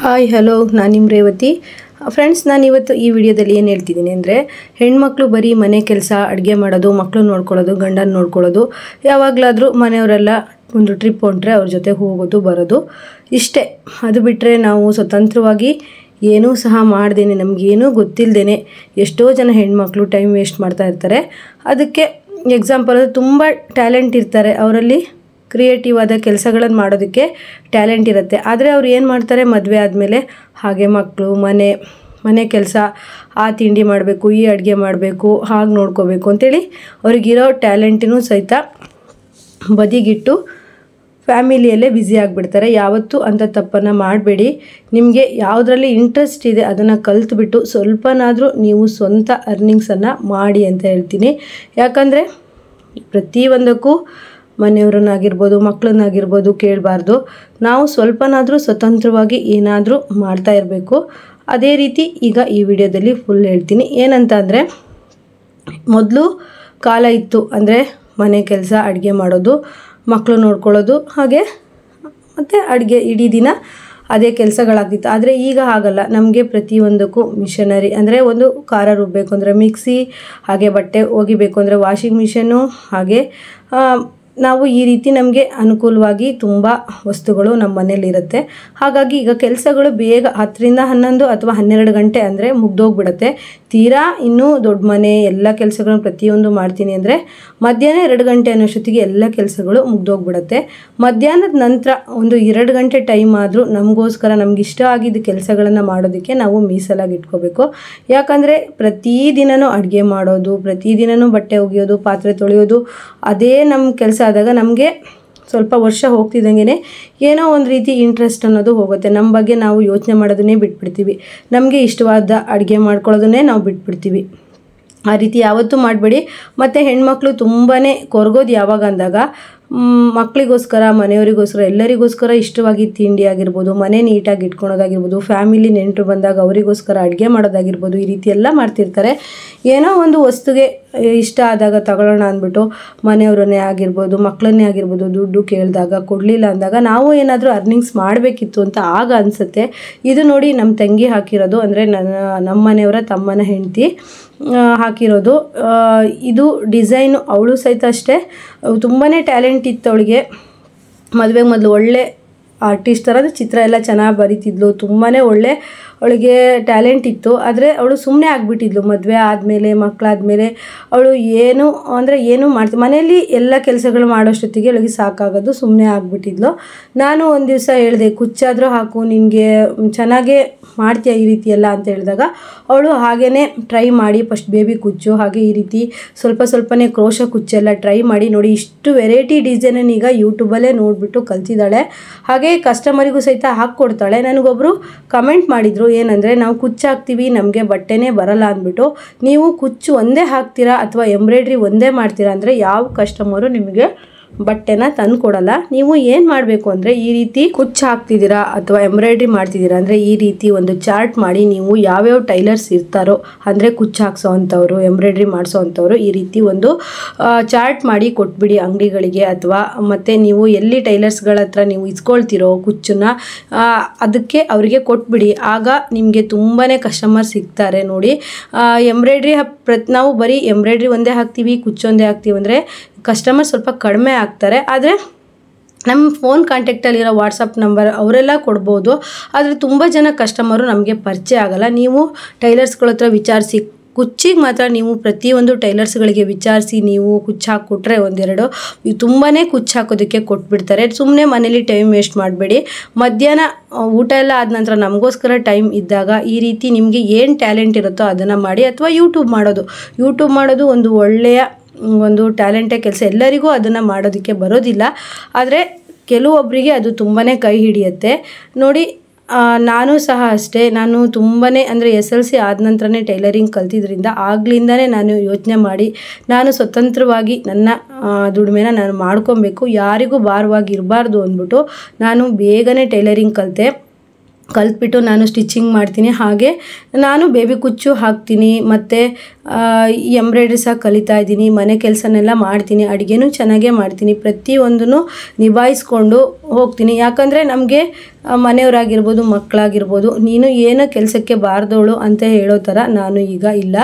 Hi hello ನಾನು ನಿಮ್ಮ Revathi friends. ನಾನು ಇವತ್ತು ಈ ವಿಡಿಯೋದಲ್ಲಿ ಏನು ಹೇಳ್ತಿದ್ದೀನಿ ಅಂದರೆ, ಹೆಣ್ಮಕ್ಳು ಬರೀ ಮನೆ ಕೆಲಸ, ಅಡುಗೆ ಮಾಡೋದು, ಮಕ್ಕಳು ನೋಡ್ಕೊಳ್ಳೋದು, ಗಂಡನ ನೋಡ್ಕೊಳ್ಳೋದು, ಯಾವಾಗಲಾದರೂ ಮನೆಯವರೆಲ್ಲ ಒಂದು ಟ್ರಿಪ್ ಹೊಂಟ್ರೆ ಅವ್ರ ಜೊತೆ ಹೋಗೋದು ಬರೋದು ಇಷ್ಟೇ. ಅದು ಬಿಟ್ಟರೆ ನಾವು ಸ್ವತಂತ್ರವಾಗಿ ಏನೂ ಸಹ ಮಾಡ್ದೇನೆ, ನಮಗೇನೂ ಗೊತ್ತಿಲ್ಲದೇನೆ ಎಷ್ಟೋ ಜನ ಹೆಣ್ಮಕ್ಳು ಟೈಮ್ ವೇಸ್ಟ್ ಮಾಡ್ತಾ ಇರ್ತಾರೆ. ಅದಕ್ಕೆ ಎಕ್ಸಾಂಪಲ್ ಅದು ತುಂಬ ಟ್ಯಾಲೆಂಟ್ ಇರ್ತಾರೆ, ಅವರಲ್ಲಿ ಕ್ರಿಯೇಟಿವ್ ಆದ ಕೆಲಸಗಳನ್ನು ಮಾಡೋದಕ್ಕೆ ಟ್ಯಾಲೆಂಟ್ ಇರುತ್ತೆ. ಆದರೆ ಅವ್ರು ಏನು ಮಾಡ್ತಾರೆ, ಮದುವೆ ಆದಮೇಲೆ ಹಾಗೆ ಮಕ್ಕಳು, ಮನೆ ಕೆಲಸ, ಆ ತಿಂಡಿ ಮಾಡಬೇಕು, ಈ ಅಡುಗೆ ಮಾಡಬೇಕು, ಹಾಗೆ ನೋಡ್ಕೋಬೇಕು ಅಂತೇಳಿ ಅವ್ರಿಗಿರೋ ಟ್ಯಾಲೆಂಟಿನೂ ಸಹಿತ ಬದಿಗಿಟ್ಟು ಫ್ಯಾಮಿಲಿಯಲ್ಲೇ ಬ್ಯುಸಿ ಆಗಿಬಿಡ್ತಾರೆ. ಯಾವತ್ತೂ ಅಂಥ ತಪ್ಪನ್ನು ಮಾಡಬೇಡಿ. ನಿಮಗೆ ಯಾವುದರಲ್ಲಿ ಇಂಟ್ರೆಸ್ಟ್ ಇದೆ ಅದನ್ನು ಕಲಿತ್ಬಿಟ್ಟು ಸ್ವಲ್ಪನಾದರೂ ನೀವು ಸ್ವಂತ ಅರ್ನಿಂಗ್ಸನ್ನು ಮಾಡಿ ಅಂತ ಹೇಳ್ತೀನಿ. ಯಾಕಂದರೆ ಪ್ರತಿಯೊಂದಕ್ಕೂ ಮನೆಯವ್ರನ್ನಾಗಿರ್ಬೋದು, ಮಕ್ಕಳನ್ನಾಗಿರ್ಬೋದು ಕೇಳಬಾರ್ದು. ನಾವು ಸ್ವಲ್ಪನಾದರೂ ಸ್ವತಂತ್ರವಾಗಿ ಏನಾದರೂ ಮಾಡ್ತಾ ಇರಬೇಕು. ಅದೇ ರೀತಿ ಈಗ ಈ ವಿಡಿಯೋದಲ್ಲಿ ಫುಲ್ ಹೇಳ್ತೀನಿ. ಏನಂತ ಅಂದರೆ, ಮೊದಲು ಕಾಲ ಇತ್ತು ಅಂದರೆ ಮನೆ ಕೆಲಸ, ಅಡುಗೆ ಮಾಡೋದು, ಮಕ್ಕಳು ನೋಡ್ಕೊಳ್ಳೋದು, ಹಾಗೆ ಮತ್ತು ಅಡುಗೆ ಇಡೀ ದಿನ ಅದೇ ಕೆಲಸಗಳಾಗ್ತಿತ್ತು. ಆದರೆ ಈಗ ಹಾಗಲ್ಲ. ನಮಗೆ ಪ್ರತಿಯೊಂದಕ್ಕೂ ಮಿಷನರಿ ಅಂದರೆ, ಒಂದು ಖಾರ ರುಬ್ಬಬೇಕು ಅಂದರೆ ಮಿಕ್ಸಿ, ಹಾಗೆ ಬಟ್ಟೆ ಒಗಿಬೇಕು ಅಂದರೆ ವಾಷಿಂಗ್ ಮಿಷನ್ನು, ಹಾಗೆ ನಾವು ಈ ರೀತಿ ನಮಗೆ ಅನುಕೂಲವಾಗಿ ತುಂಬ ವಸ್ತುಗಳು ನಮ್ಮ ಮನೇಲಿರುತ್ತೆ. ಹಾಗಾಗಿ ಈಗ ಕೆಲಸಗಳು ಬೇಗ 10ರಿಂದ 11 ಅಥವಾ 12 ಗಂಟೆ ಅಂದರೆ ಮುಗ್ದೋಗ್ಬಿಡುತ್ತೆ. ತೀರಾ ಇನ್ನೂ ದೊಡ್ಡ ಮನೆ ಎಲ್ಲ ಕೆಲಸಗಳನ್ನು ಪ್ರತಿಯೊಂದು ಮಾಡ್ತೀನಿ ಅಂದರೆ ಮಧ್ಯಾಹ್ನ 2 ಗಂಟೆ ಅನ್ನೋಷ್ಟೊತ್ತಿಗೆ ಎಲ್ಲ ಕೆಲಸಗಳು ಮುಗ್ದೋಗ್ಬಿಡುತ್ತೆ. ಮಧ್ಯಾಹ್ನದ ನಂತರ ಒಂದು 2 ಗಂಟೆ ಟೈಮ್ ಆದರೂ ನಮಗೋಸ್ಕರ ನಮ್ಗೆ ಇಷ್ಟ ಆಗಿದ್ದ ಕೆಲಸಗಳನ್ನು ಮಾಡೋದಕ್ಕೆ ನಾವು ಮೀಸಲಾಗಿ ಇಟ್ಕೋಬೇಕು. ಯಾಕಂದರೆ ಪ್ರತಿದಿನವೂ ಅಡುಗೆ ಮಾಡೋದು, ಪ್ರತಿದಿನವೂ ಬಟ್ಟೆ ಒಗೆಯೋದು, ಪಾತ್ರೆ ತೊಳೆಯೋದು, ಅದೇ ನಮ್ಮ ಕೆಲಸ ಆದಾಗ ನಮಗೆ ಸ್ವಲ್ಪ ವರ್ಷ ಹೋಗ್ತಿದ್ದಂಗೆ ಏನೋ ಒಂದು ರೀತಿ ಇಂಟ್ರೆಸ್ಟ್ ಅನ್ನೋದು ಹೋಗುತ್ತೆ. ನಮ್ಮ ಬಗ್ಗೆ ನಾವು ಯೋಚನೆ ಮಾಡೋದನ್ನೇ ಬಿಟ್ಬಿಡ್ತೀವಿ. ನಮಗೆ ಇಷ್ಟವಾದ ಅಡುಗೆ ಮಾಡ್ಕೊಳ್ಳೋದನ್ನೇ ನಾವು ಬಿಟ್ಬಿಡ್ತೀವಿ. ಆ ರೀತಿ ಯಾವತ್ತೂ ಮಾಡಬೇಡಿ. ಮತ್ತು ಹೆಣ್ಮಕ್ಳು ತುಂಬಾ ಕೊರಗೋದು ಯಾವಾಗ ಅಂದಾಗ, ಮಕ್ಕಳಿಗೋಸ್ಕರ, ಮನೆಯವರಿಗೋಸ್ಕರ, ಎಲ್ಲರಿಗೋಸ್ಕರ ಇಷ್ಟವಾಗಿ ತಿಂಡಿ ಆಗಿರ್ಬೋದು, ಮನೆ ನೀಟಾಗಿ ಇಟ್ಕೊಳೋದಾಗಿರ್ಬೋದು, ಫ್ಯಾಮಿಲಿ ನೆಂಟರು ಬಂದಾಗ ಅವರಿಗೋಸ್ಕರ ಅಡುಗೆ ಮಾಡೋದಾಗಿರ್ಬೋದು, ಈ ರೀತಿ ಎಲ್ಲ ಮಾಡ್ತಿರ್ತಾರೆ. ಏನೋ ಒಂದು ವಸ್ತುಗೆ ಇಷ್ಟ ಆದಾಗ ತಗೊಳ್ಳೋಣ ಅಂದ್ಬಿಟ್ಟು ಮನೆಯವರನ್ನೇ ಆಗಿರ್ಬೋದು, ಮಕ್ಕಳನ್ನೇ ಆಗಿರ್ಬೋದು ದುಡ್ಡು ಕೇಳಿದಾಗ ಕೊಡಲಿಲ್ಲ ಅಂದಾಗ ನಾವು ಏನಾದರೂ ಅರ್ನಿಂಗ್ಸ್ ಮಾಡಬೇಕಿತ್ತು ಅಂತ ಆಗ ಅನಿಸುತ್ತೆ. ಇದು ನೋಡಿ ನಮ್ಮ ತಂಗಿ ಹಾಕಿರೋದು, ಅಂದರೆ ನಮ್ಮ ಮನೆಯವರ ತಮ್ಮನ ಹೆಂಡತಿ ಹಾಕಿರೋದು. ಇದು ಡಿಸೈನು ಅವಳು ಸಹಿತ ಅಷ್ಟೇ ತುಂಬಾ ಟ್ಯಾಲೆಂಟ್ ಇತ್ತು ಅವಳಿಗೆ. ಮದುವೆಗೆ ಮೊದಲು ಒಳ್ಳೆ ಆರ್ಟಿಸ್ಟ್ ಥರದ ಚಿತ್ರ ಎಲ್ಲ ಚೆನ್ನಾಗಿ ಬರೀತಿದ್ಲು, ತುಂಬಾ ಒಳ್ಳೆ ಅವಳಿಗೆ ಟ್ಯಾಲೆಂಟ್ ಇತ್ತು. ಆದರೆ ಅವಳು ಸುಮ್ಮನೆ ಆಗಿಬಿಟ್ಟಿದ್ಲು. ಮದುವೆ ಆದಮೇಲೆ, ಮಕ್ಕಳಾದಮೇಲೆ ಅವಳು ಏನು ಮಾಡ್ತೀವಿ ಮನೆಯಲ್ಲಿ ಎಲ್ಲ ಕೆಲಸಗಳು ಮಾಡೋಷ್ಟೊತ್ತಿಗೆ ಅವಳಿಗೆ ಸಾಕಾಗೋದು, ಸುಮ್ಮನೆ ಆಗಿಬಿಟ್ಟಿದ್ಲು. ನಾನು ಒಂದು ದಿವಸ ಹೇಳಿದೆ, ಕುಚ್ಚಾದರೂ ಹಾಕು, ನಿನಗೆ ಚೆನ್ನಾಗೇ ಮಾಡ್ತೀಯ ಈ ರೀತಿ ಎಲ್ಲ ಅಂತ ಹೇಳಿದಾಗ ಅವಳು ಹಾಗೇ ಟ್ರೈ ಮಾಡಿ ಫಸ್ಟ್ ಬೇಬಿ ಕುಚ್ಚು, ಹಾಗೆ ಈ ರೀತಿ ಸ್ವಲ್ಪನೇ ಕ್ರೋಶ ಕುಚ್ಚೆಲ್ಲ ಟ್ರೈ ಮಾಡಿ ನೋಡಿ ಇಷ್ಟು ವೆರೈಟಿ ಡಿಸೈನನ್ನು ಈಗ ಯೂಟ್ಯೂಬಲ್ಲೇ ನೋಡಿಬಿಟ್ಟು ಕಲ್ತಿದ್ದಾಳೆ. ಹಾಗೆ ಕಸ್ಟಮರಿಗೂ ಸಹಿತ ಹಾಕ್ಕೊಡ್ತಾಳೆ. ನನಗೊಬ್ಬರು ಕಮೆಂಟ್ ಮಾಡಿದರು, ಏನಂದರೆ ನಾವು ಕುಚ್ಚು ಹಾಕ್ತೀವಿ, ನಮಗೆ ಬಟ್ಟೆನೇ ಬರಲ್ಲ ಅಂದ್ಬಿಟ್ಟು. ನೀವು ಕುಚ್ಚು ಒಂದೇ ಹಾಕ್ತೀರಾ ಅಥವಾ ಎಂಬ್ರಾಯ್ಡ್ರಿ ಒಂದೇ ಮಾಡ್ತೀರಾ ಅಂದರೆ ಯಾವ ಕಸ್ಟಮರು ನಿಮಗೆ ಬಟ್ಟೆನ ತಂದು ಕೊಡಲ್ಲ. ನೀವು ಏನು ಮಾಡಬೇಕು ಅಂದರೆ, ಈ ರೀತಿ ಕುಚ್ಚು ಹಾಕ್ತಿದ್ದೀರಾ ಅಥವಾ ಎಂಬ್ರಾಯ್ಡ್ರಿ ಮಾಡ್ತಿದ್ದೀರಾ ಅಂದರೆ ಈ ರೀತಿ ಒಂದು ಚಾರ್ಟ್ ಮಾಡಿ, ನೀವು ಯಾವ್ಯಾವ ಟೈಲರ್ಸ್ ಇರ್ತಾರೋ ಅಂದರೆ ಕುಚ್ಚು ಹಾಕ್ಸೋ ಅಂಥವ್ರು, ಎಂಬ್ರಾಯ್ಡ್ರಿ ಮಾಡಿಸೋ ಅಂಥವ್ರು, ಈ ರೀತಿ ಒಂದು ಚಾರ್ಟ್ ಮಾಡಿ ಕೊಟ್ಬಿಡಿ ಅಂಗಡಿಗಳಿಗೆ. ಅಥವಾ ಮತ್ತು ನೀವು ಎಲ್ಲಿ ಟೈಲರ್ಸ್ಗಳ ಹತ್ರ ನೀವು ಇಸ್ಕೊಳ್ತಿರೋ ಕುಚ್ಚನ್ನ ಅದಕ್ಕೆ ಅವರಿಗೆ ಕೊಟ್ಬಿಡಿ. ಆಗ ನಿಮಗೆ ತುಂಬಾ ಕಸ್ಟಮರ್ ಸಿಗ್ತಾರೆ. ನೋಡಿ, ಎಂಬ್ರಾಯ್ಡ್ರಿ ನಾವು ಬರೀ ಎಂಬ್ರಾಯ್ಡ್ರಿ ಒಂದೇ ಹಾಕ್ತೀವಿ, ಕುಚ್ಚು ಒಂದೇ ಹಾಕ್ತೀವಿ ಅಂದರೆ ಕಸ್ಟಮರ್ ಸ್ವಲ್ಪ ಕಡಿಮೆ ಆಗ್ತಾರೆ. ಆದರೆ ನಮ್ಮ ಫೋನ್ ಕಾಂಟ್ಯಾಕ್ಟಲ್ಲಿರೋ ವಾಟ್ಸಪ್ ನಂಬರ್ ಅವರೆಲ್ಲ ಕೊಡ್ಬೋದು. ಆದರೆ ತುಂಬ ಜನ ಕಸ್ಟಮರು ನಮಗೆ ಪರಿಚಯ ಆಗಲ್ಲ. ನೀವು ಟೈಲರ್ಸ್ಗಳ ಹತ್ರ ವಿಚಾರಿಸಿ, ಕುಚ್ಚಿಗೆ ಮಾತ್ರ ನೀವು ಪ್ರತಿಯೊಂದು ಟೈಲರ್ಸ್ಗಳಿಗೆ ವಿಚಾರಿಸಿ ನೀವು ಕುಚ್ಚು ಹಾಕ್ಕೊಟ್ರೆ ಒಂದೆರಡು ತುಂಬಾ ಕುಚ್ಚು ಹಾಕೋದಕ್ಕೆ ಕೊಟ್ಬಿಡ್ತಾರೆ. ಸುಮ್ಮನೆ ಮನೇಲಿ ಟೈಮ್ ವೇಸ್ಟ್ ಮಾಡಬೇಡಿ. ಮಧ್ಯಾಹ್ನ ಊಟ ಎಲ್ಲ ಆದ ನಂತರ ನಮಗೋಸ್ಕರ ಟೈಮ್ ಇದ್ದಾಗ ಈ ರೀತಿ ನಿಮಗೆ ಏನು ಟ್ಯಾಲೆಂಟ್ ಇರುತ್ತೋ ಅದನ್ನು ಮಾಡಿ. ಅಥವಾ ಯೂಟ್ಯೂಬ್ ಮಾಡೋದು ಒಂದು ಒಳ್ಳೆಯ ಒಂದು ಟ್ಯಾಲೆಂಟೇ ಕೆಲಸ. ಎಲ್ಲರಿಗೂ ಅದನ್ನು ಮಾಡೋದಕ್ಕೆ ಬರೋದಿಲ್ಲ, ಆದರೆ ಕೆಲವೊಬ್ಬರಿಗೆ ಅದು ತುಂಬಾ ಕೈ ಹಿಡಿಯುತ್ತೆ. ನೋಡಿ, ನಾನು ಸಹ ಅಷ್ಟೇ. ನಾನು ತುಂಬಾ ಅಂದರೆ SLC ಆದ ನಂತರನೇ ಟೈಲರಿಂಗ್ ಕಲ್ತಿದ್ರಿಂದ ಆಗ್ಲಿಂದನೇ ನಾನು ಯೋಚನೆ ಮಾಡಿ ನಾನು ಸ್ವತಂತ್ರವಾಗಿ ನನ್ನ ದುಡಿಮೆನ ನಾನು ಮಾಡ್ಕೊಬೇಕು, ಯಾರಿಗೂ ಭಾರವಾಗಿ ಇರಬಾರ್ದು ಅಂದ್ಬಿಟ್ಟು ನಾನು ಬೇಗನೆ ಟೈಲರಿಂಗ್ ಕಲ್ತ್ಬಿಟ್ಟು ನಾನು ಸ್ಟಿಚಿಂಗ್ ಮಾಡ್ತೀನಿ. ಹಾಗೆ ನಾನು ಬೇಬಿ ಕುಚ್ಚು ಹಾಕ್ತೀನಿ, ಮತ್ತು ಎಂಬ್ರಾಯ್ಡ್ರಿ ಸಹ ಕಲಿತಾ ಇದ್ದೀನಿ, ಮನೆ ಕೆಲಸನೆಲ್ಲ ಮಾಡ್ತೀನಿ, ಅಡುಗೆನೂ ಚೆನ್ನಾಗೇ ಮಾಡ್ತೀನಿ, ಪ್ರತಿಯೊಂದನ್ನು ನಿಭಾಯಿಸ್ಕೊಂಡು ಹೋಗ್ತೀನಿ. ಯಾಕಂದರೆ ನಮಗೆ ಮನೆಯವರಾಗಿರ್ಬೋದು ಮಕ್ಕಳಾಗಿರ್ಬೋದು ನೀನು ಏನು ಕೆಲಸಕ್ಕೆ ಬಾರ್ದವಳು ಅಂತ ಹೇಳೋ ಥರ ನಾನು ಈಗ ಇಲ್ಲ.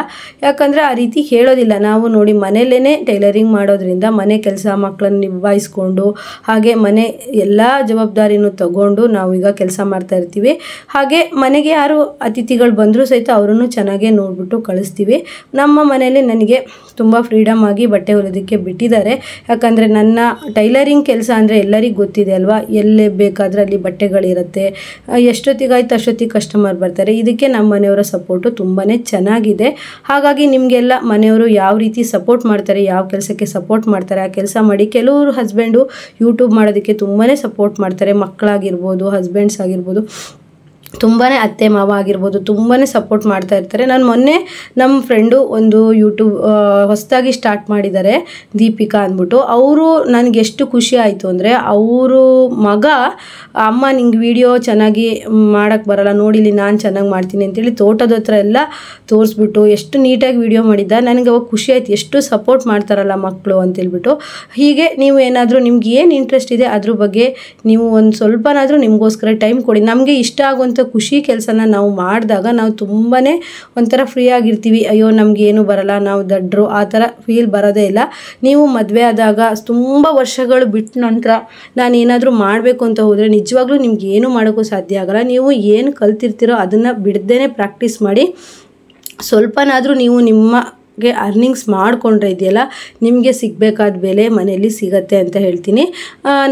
ಯಾಕಂದರೆ ಆ ರೀತಿ ಹೇಳೋದಿಲ್ಲ. ನಾವು ನೋಡಿ ಮನೆಯಲ್ಲೇ ಟೈಲರಿಂಗ್ ಮಾಡೋದ್ರಿಂದ ಮನೆ ಕೆಲಸ ಮಕ್ಕಳನ್ನು ನಿಭಾಯಿಸ್ಕೊಂಡು ಹಾಗೆ ಮನೆ ಎಲ್ಲ ಜವಾಬ್ದಾರಿನೂ ತಗೊಂಡು ನಾವು ಈಗ ಕೆಲಸ ಮಾಡ್ತಾ ಇರ್ತೀವಿ. ಹಾಗೆ ಮನೆಗೆ ಯಾರು ಅತಿಥಿಗಳು ಬಂದರೂ ಸಹಿತ ಅವರನ್ನು ಚೆನ್ನಾಗೇ ನೋಡಿಬಿಟ್ಟು ಕಳಿಸ್ತೀವಿ. ನಮ್ಮ ಮನೆಯಲ್ಲಿ ನನಗೆ ತುಂಬ ಫ್ರೀಡಮ್ ಆಗಿ ಬಟ್ಟೆ ಹೊಲಿಯೋದಕ್ಕೆ ಬಿಟ್ಟಿದ್ದಾರೆ. ಯಾಕಂದರೆ ನನ್ನ ಟೈಲರಿಂಗ್ ಕೆಲಸ ಅಂದರೆ ಎಲ್ಲರಿಗೂ ಗೊತ್ತಿದೆ ಅಲ್ವಾ, ಎಲ್ಲೇ ಬೇಕಾದರೆ ಅಲ್ಲಿ ಬಟ್ಟೆಗಳಿರುತ್ತೆ, ಎಷ್ಟೊತ್ತಿಗಾಯ್ತು ಅಷ್ಟೊತ್ತಿಗೆ ಕಸ್ಟಮರ್ ಬರ್ತಾರೆ. ಇದಕ್ಕೆ ನಮ್ಮ ಮನೆಯವರ ಸಪೋರ್ಟು ತುಂಬಾ ಚೆನ್ನಾಗಿದೆ. ಹಾಗಾಗಿ ನಿಮಗೆಲ್ಲ ಮನೆಯವರು ಯಾವ ರೀತಿ ಸಪೋರ್ಟ್ ಮಾಡ್ತಾರೆ, ಯಾವ ಕೆಲಸಕ್ಕೆ ಸಪೋರ್ಟ್ ಮಾಡ್ತಾರೆ ಆ ಕೆಲಸ ಮಾಡಿ. ಕೆಲವರು ಹಸ್ಬೆಂಡು ಯೂಟ್ಯೂಬ್ ಮಾಡೋದಕ್ಕೆ ತುಂಬಾ ಸಪೋರ್ಟ್ ಮಾಡ್ತಾರೆ. ಮಕ್ಕಳಾಗಿರ್ಬೋದು, ಹಸ್ಬೆಂಡ್ಸ್ ಆಗಿರ್ಬೋದು, ತುಂಬಾ ಅತ್ತೆ ಮಾವ ಆಗಿರ್ಬೋದು ತುಂಬಾ ಸಪೋರ್ಟ್ ಮಾಡ್ತಾ ಇರ್ತಾರೆ. ನಾನು ಮೊನ್ನೆ ನಮ್ಮ ಫ್ರೆಂಡು ಒಂದು ಯೂಟ್ಯೂಬ್ ಹೊಸದಾಗಿ ಸ್ಟಾರ್ಟ್ ಮಾಡಿದ್ದಾರೆ, ದೀಪಿಕಾ ಅಂದ್ಬಿಟ್ಟು. ಅವರು ನನಗೆ ಎಷ್ಟು ಖುಷಿ ಆಯಿತು ಅಂದರೆ, ಅವರು ಮಗ ಅಮ್ಮ ನಿಂಗೆ ವಿಡಿಯೋ ಚೆನ್ನಾಗಿ ಮಾಡೋಕ್ಕೆ ಬರಲ್ಲ ನೋಡಿಲಿ ನಾನು ಚೆನ್ನಾಗಿ ಮಾಡ್ತೀನಿ ಅಂತೇಳಿ ತೋಟದ ಹತ್ರ ಎಲ್ಲ ತೋರಿಸ್ಬಿಟ್ಟು ಎಷ್ಟು ನೀಟಾಗಿ ವಿಡಿಯೋ ಮಾಡಿದ್ದ. ನನಗೆ ಅವಾಗ ಖುಷಿ ಆಯ್ತು, ಎಷ್ಟು ಸಪೋರ್ಟ್ ಮಾಡ್ತಾರಲ್ಲ ಮಕ್ಕಳು ಅಂತೇಳ್ಬಿಟ್ಟು. ಹೀಗೆ ನೀವು ಏನಾದರೂ ನಿಮ್ಗೆ ಏನು ಇಂಟ್ರೆಸ್ಟ್ ಇದೆ ಅದ್ರ ಬಗ್ಗೆ ನೀವು ಒಂದು ಸ್ವಲ್ಪನಾದರೂ ನಿಮಗೋಸ್ಕರ ಟೈಮ್ ಕೊಡಿ. ನಮಗೆ ಇಷ್ಟ ಆಗುವಂಥ ಖುಷಿ ಕೆಲಸನ ನಾವು ಮಾಡಿದಾಗ ನಾವು ತುಂಬಾ ಒಂಥರ ಫ್ರೀ ಆಗಿರ್ತೀವಿ. ಅಯ್ಯೋ ನಮ್ಗೆ ಏನು ಬರಲ್ಲ, ನಾವು ದಡ್ರು ಆ ಥರ ಫೀಲ್ ಬರೋದೇ ಇಲ್ಲ. ನೀವು ಮದುವೆ ಆದಾಗ ತುಂಬ ವರ್ಷಗಳು ಬಿಟ್ಟ ನಂತರ ನಾನು ಏನಾದರೂ ಮಾಡಬೇಕು ಅಂತ ಹೋದರೆ ನಿಜವಾಗ್ಲೂ ನಿಮ್ಗೆ ಏನು ಮಾಡೋಕ್ಕೂ ಸಾಧ್ಯ ಆಗಲ್ಲ. ನೀವು ಏನು ಕಲ್ತಿರ್ತೀರೋ ಅದನ್ನು ಬಿಡದೇ ಪ್ರಾಕ್ಟೀಸ್ ಮಾಡಿ. ಸ್ವಲ್ಪನಾದರೂ ನೀವು ನಿಮಗೆ ಅರ್ನಿಂಗ್ಸ್ ಮಾಡಿಕೊಂಡ್ರೆ ಇದೆಯಲ್ಲ ನಿಮಗೆ ಸಿಗಬೇಕಾದ ಬೆಲೆ ಮನೆಯಲ್ಲಿ ಸಿಗತ್ತೆ ಅಂತ ಹೇಳ್ತೀನಿ.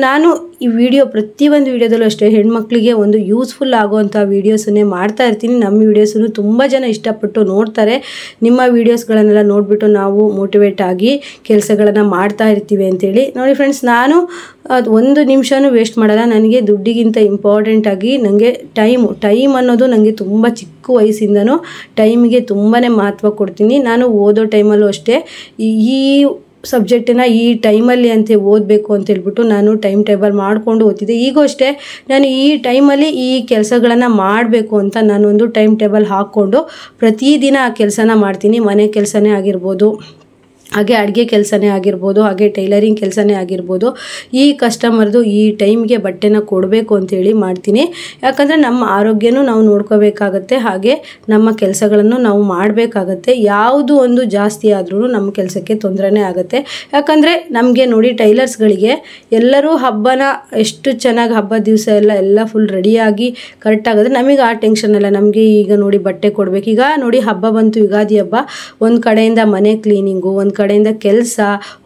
ನಾನು ಈ ವಿಡಿಯೋ ಪ್ರತಿಯೊಂದು ವಿಡಿಯೋದಲ್ಲೂ ಅಷ್ಟೇ ಹೆಣ್ಮಕ್ಳಿಗೆ ಒಂದು ಯೂಸ್ಫುಲ್ ಆಗುವಂಥ ವೀಡಿಯೋಸನ್ನೇ ಮಾಡ್ತಾ ಇರ್ತೀನಿ. ನಮ್ಮ ವೀಡಿಯೋಸನ್ನು ತುಂಬ ಜನ ಇಷ್ಟಪಟ್ಟು ನೋಡ್ತಾರೆ. ನಿಮ್ಮ ವೀಡಿಯೋಸ್ಗಳನ್ನೆಲ್ಲ ನೋಡಿಬಿಟ್ಟು ನಾವು ಮೋಟಿವೇಟ್ ಆಗಿ ಕೆಲಸಗಳನ್ನು ಮಾಡ್ತಾ ಇರ್ತೀವಿ ಅಂತೇಳಿ. ನೋಡಿ ಫ್ರೆಂಡ್ಸ್, ನಾನು ಒಂದು ನಿಮಿಷನೂ ವೇಸ್ಟ್ ಮಾಡಲ್ಲ. ನನಗೆ ದುಡ್ಡಿಗಿಂತ ಇಂಪಾರ್ಟೆಂಟಾಗಿ ನನಗೆ ಟೈಮ್ ಅನ್ನೋದು ನನಗೆ ತುಂಬ ಚಿಕ್ಕ ವಯಸ್ಸಿಂದನೂ ಟೈಮಿಗೆ ತುಂಬಾ ಮಹತ್ವ ಕೊಡ್ತೀನಿ. ನಾನು ಓದೋ ಟೈಮಲ್ಲೂ ಅಷ್ಟೇ ಈ ಸಬ್ಜೆಕ್ಟನ್ನ ಈ ಟೈಮಲ್ಲಿ ಅಂತ ಓದಬೇಕು ಅಂತ ಹೇಳ್ಬಿಟ್ಟು ನಾನು ಟೈಮ್ ಟೇಬಲ್ ಮಾಡಿಕೊಂಡು ಓದ್ತಿದ್ದೆ. ಈಗೂ ಅಷ್ಟೇ ನಾನು ಈ ಟೈಮಲ್ಲಿ ಈ ಕೆಲಸಗಳನ್ನು ಮಾಡಬೇಕು ಅಂತ ನಾನೊಂದು ಟೈಮ್ ಟೇಬಲ್ ಹಾಕ್ಕೊಂಡು ಪ್ರತಿದಿನ ಆ ಕೆಲಸನ ಮಾಡ್ತೀನಿ. ಮನೆ ಕೆಲಸನೇ ಆಗಿರ್ಬೋದು, ಹಾಗೆ ಅಡುಗೆ ಕೆಲಸನೇ ಆಗಿರ್ಬೋದು, ಹಾಗೆ ಟೈಲರಿಂಗ್ ಕೆಲಸನೇ ಆಗಿರ್ಬೋದು. ಈ ಕಸ್ಟಮರ್ದು ಈ ಟೈಮ್ಗೆ ಬಟ್ಟೆನ ಕೊಡಬೇಕು ಅಂತೇಳಿ ಮಾಡ್ತೀನಿ. ಯಾಕಂದರೆ ನಮ್ಮ ಆರೋಗ್ಯನೂ ನಾವು ನೋಡ್ಕೋಬೇಕಾಗತ್ತೆ, ಹಾಗೆ ನಮ್ಮ ಕೆಲಸಗಳನ್ನು ನಾವು ಮಾಡಬೇಕಾಗತ್ತೆ. ಯಾವುದು ಒಂದು ಜಾಸ್ತಿ ಆದ್ರೂ ನಮ್ಮ ಕೆಲಸಕ್ಕೆ ತೊಂದರೆನೇ ಆಗುತ್ತೆ. ಯಾಕಂದರೆ ನಮಗೆ ನೋಡಿ ಟೈಲರ್ಸ್ಗಳಿಗೆ ಎಲ್ಲರೂ ಹಬ್ಬನ ಎಷ್ಟು ಚೆನ್ನಾಗಿ ಹಬ್ಬದ ದಿವಸ ಎಲ್ಲ ಫುಲ್ ರೆಡಿಯಾಗಿ ಕರೆಕ್ಟಾಗುತ್ತೆ. ನಮಗೆ ಆ ಟೆನ್ಷನ್ ಅಲ್ಲ. ನಮಗೆ ಈಗ ನೋಡಿ ಬಟ್ಟೆ ಕೊಡಬೇಕು. ಈಗ ನೋಡಿ ಹಬ್ಬ ಬಂತು, ಯುಗಾದಿ ಹಬ್ಬ, ಒಂದು ಕಡೆಯಿಂದ ಮನೆ ಕ್ಲೀನಿಂಗು, ಒಂದು ಕಡೆಯಿಂದ ಕೆಲಸ,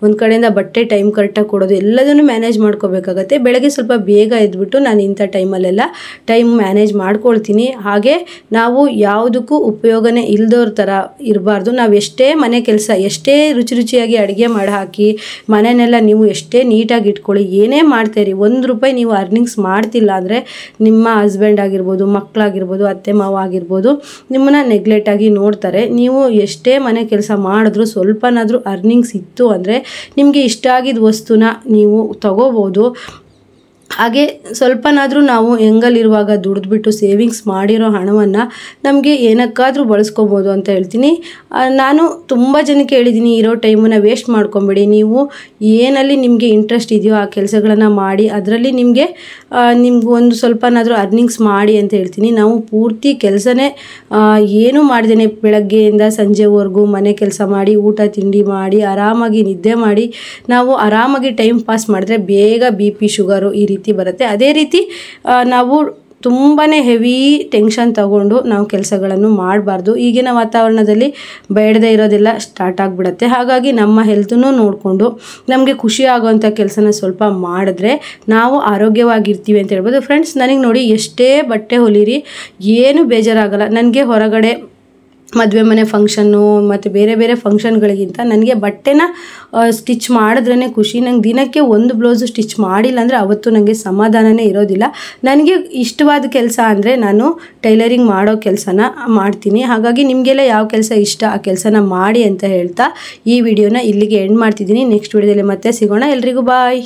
ಒಂದು ಕಡೆಯಿಂದ ಬಟ್ಟೆ ಟೈಮ್ ಕರೆಕ್ಟಾಗಿ ಕೊಡೋದು, ಎಲ್ಲದನ್ನು ಮ್ಯಾನೇಜ್ ಮಾಡ್ಕೋಬೇಕಾಗತ್ತೆ. ಬೆಳಗ್ಗೆ ಸ್ವಲ್ಪ ಬೇಗ ಎದ್ಬಿಟ್ಟು ನಾನು ಇಂಥ ಟೈಮಲ್ಲೆಲ್ಲ ಟೈಮ್ ಮ್ಯಾನೇಜ್ ಮಾಡ್ಕೊಳ್ತೀನಿ. ಹಾಗೆ ನಾವು ಯಾವುದಕ್ಕೂ ಉಪಯೋಗನೇ ಇಲ್ದೋರ ಥರ ಇರಬಾರ್ದು. ನಾವು ಎಷ್ಟೇ ಮನೆ ಕೆಲಸ, ಎಷ್ಟೇ ರುಚಿಯಾಗಿ ಅಡುಗೆ ಮಾಡಿ ಹಾಕಿ ಮನೆಯನ್ನೆಲ್ಲ ನೀವು ಎಷ್ಟೇ ನೀಟಾಗಿ ಇಟ್ಕೊಳ್ಳಿ, ಏನೇ ಮಾಡ್ತೀರಿ, ₹1 ನೀವು ಅರ್ನಿಂಗ್ಸ್ ಮಾಡ್ತಿಲ್ಲ ಅಂದರೆ ನಿಮ್ಮ ಹಸ್ಬೆಂಡ್ ಆಗಿರ್ಬೋದು, ಮಕ್ಕಳಾಗಿರ್ಬೋದು, ಅತ್ತೆ ಮಾವ ಆಗಿರ್ಬೋದು ನಿಮ್ಮನ್ನ ನೆಗ್ಲೆಕ್ಟ್ ಆಗಿ ನೋಡ್ತಾರೆ. ನೀವು ಎಷ್ಟೇ ಮನೆ ಕೆಲಸ ಮಾಡಿದ್ರೂ ಸ್ವಲ್ಪನಾದರೂ ಅರ್ನಿಂಗ್ಸ್ ಇತ್ತು ಅಂದರೆ ನಿಮಗೆ ಇಷ್ಟ ಆಗಿದ್ದ ವಸ್ತುನ ನೀವು ತಗೋಬೋದು. ಹಾಗೆ ಸ್ವಲ್ಪನಾದರೂ ನಾವು ಹೆಂಗಲ್ಲಿರುವಾಗ ದುಡಿದ್ಬಿಟ್ಟು ಸೇವಿಂಗ್ಸ್ ಮಾಡಿರೋ ಹಣವನ್ನು ನಮಗೆ ಏನಕ್ಕಾದರೂ ಬಳಸ್ಕೋಬೋದು ಅಂತ ಹೇಳ್ತೀನಿ. ನಾನು ತುಂಬ ಜನಕ್ಕೆ ಹೇಳಿದ್ದೀನಿ, ಇರೋ ಟೈಮನ್ನು ವೇಸ್ಟ್ ಮಾಡ್ಕೊಂಬೇಡಿ. ನೀವು ಏನಲ್ಲಿ ನಿಮಗೆ ಇಂಟ್ರೆಸ್ಟ್ ಇದೆಯೋ ಆ ಕೆಲಸಗಳನ್ನು ಮಾಡಿ, ಅದರಲ್ಲಿ ನಿಮಗೆ ಒಂದು ಸ್ವಲ್ಪನಾದರೂ ಅರ್ನಿಂಗ್ಸ್ ಮಾಡಿ ಅಂತ ಹೇಳ್ತೀನಿ. ನಾವು ಪೂರ್ತಿ ಕೆಲಸನೇ ಏನೂ ಮಾಡ್ದೇನೆ ಬೆಳಗ್ಗೆಯಿಂದ ಸಂಜೆವರೆಗೂ ಮನೆ ಕೆಲಸ ಮಾಡಿ, ಊಟ ತಿಂಡಿ ಮಾಡಿ, ಆರಾಮಾಗಿ ನಿದ್ದೆ ಮಾಡಿ ನಾವು ಆರಾಮಾಗಿ ಟೈಮ್ ಪಾಸ್ ಮಾಡಿದ್ರೆ ಬೇಗ BP, ಶುಗರು ಈ ರೀತಿ ಬರುತ್ತೆ. ಅದೇ ರೀತಿ ನಾವು ತುಂಬಾ ಹೆವಿ ಟೆನ್ಷನ್ ತಗೊಂಡು ನಾವು ಕೆಲಸಗಳನ್ನು ಮಾಡಬಾರ್ದು. ಈಗಿನ ವಾತಾವರಣದಲ್ಲಿ ಬೇಡದೇ ಇರೋದೆಲ್ಲ ಸ್ಟಾರ್ಟ್ ಆಗಿಬಿಡುತ್ತೆ. ಹಾಗಾಗಿ ನಮ್ಮ ಹೆಲ್ತನ್ನು ನೋಡಿಕೊಂಡು ನಮಗೆ ಖುಷಿ ಆಗೋವಂಥ ಕೆಲಸನ ಸ್ವಲ್ಪ ಮಾಡಿದ್ರೆ ನಾವು ಆರೋಗ್ಯವಾಗಿರ್ತೀವಿ ಅಂತ ಹೇಳ್ಬೋದು. ಫ್ರೆಂಡ್ಸ್, ನನಗೆ ನೋಡಿ ಎಷ್ಟೇ ಬಟ್ಟೆ ಹೊಲಿರಿ ಏನು ಬೇಜಾರಾಗಲ್ಲ. ನನಗೆ ಹೊರಗಡೆ ಮದುವೆ ಮನೆ ಫಂಕ್ಷನ್ನು ಮತ್ತು ಬೇರೆ ಬೇರೆ ಫಂಕ್ಷನ್ಗಳಿಗಿಂತ ನನಗೆ ಬಟ್ಟೆನ ಸ್ಟಿಚ್ ಮಾಡಿದ್ರೇ ಖುಷಿ. ನಂಗೆ ದಿನಕ್ಕೆ ಒಂದು ಬ್ಲೌಸು ಸ್ಟಿಚ್ ಮಾಡಿಲ್ಲ ಅಂದರೆ ಅವತ್ತು ನನಗೆ ಸಮಾಧಾನನೇ ಇರೋದಿಲ್ಲ. ನನಗೆ ಇಷ್ಟವಾದ ಕೆಲಸ ಅಂದರೆ ನಾನು ಟೈಲರಿಂಗ್ ಮಾಡೋ ಕೆಲಸನ ಮಾಡ್ತೀನಿ. ಹಾಗಾಗಿ ನಿಮಗೆಲ್ಲ ಯಾವ ಕೆಲಸ ಇಷ್ಟ ಆ ಕೆಲಸನ ಮಾಡಿ ಅಂತ ಹೇಳ್ತಾ ಈ ವಿಡಿಯೋನ ಇಲ್ಲಿಗೆ ಎಂಡ್ ಮಾಡ್ತಿದ್ದೀನಿ. ನೆಕ್ಸ್ಟ್ ವಿಡಿಯೋದಲ್ಲಿ ಮತ್ತೆ ಸಿಗೋಣ. ಎಲ್ರಿಗೂ ಬಾಯ್.